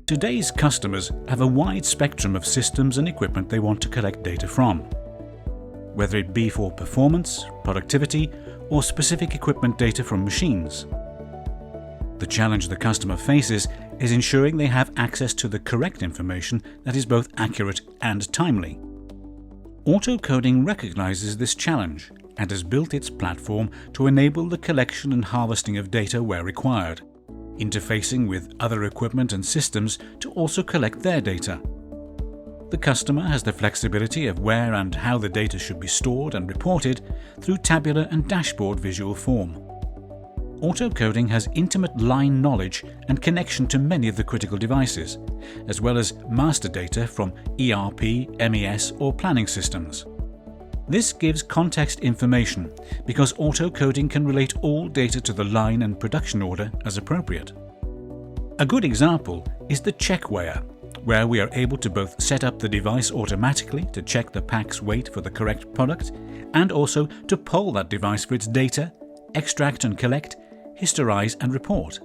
Today's customers have a wide spectrum of systems and equipment they want to collect data from, whether it be for performance, productivity, or specific equipment data from machines. The challenge the customer faces is ensuring they have access to the correct information that is both accurate and timely. AutoCoding recognizes this challenge and has built its platform to enable the collection and harvesting of data where required, interfacing with other equipment and systems to also collect their data. The customer has the flexibility of where and how the data should be stored and reported through tabular and dashboard visual form. AutoCoding has intimate line knowledge and connection to many of the critical devices, as well as master data from ERP, MES or planning systems. This gives context information because AutoCoding can relate all data to the line and production order as appropriate. A good example is the checkweighers, where we are able to both set up the device automatically to check the pack's weight for the correct product and also to poll that device for its data, extract and collect, historize and report.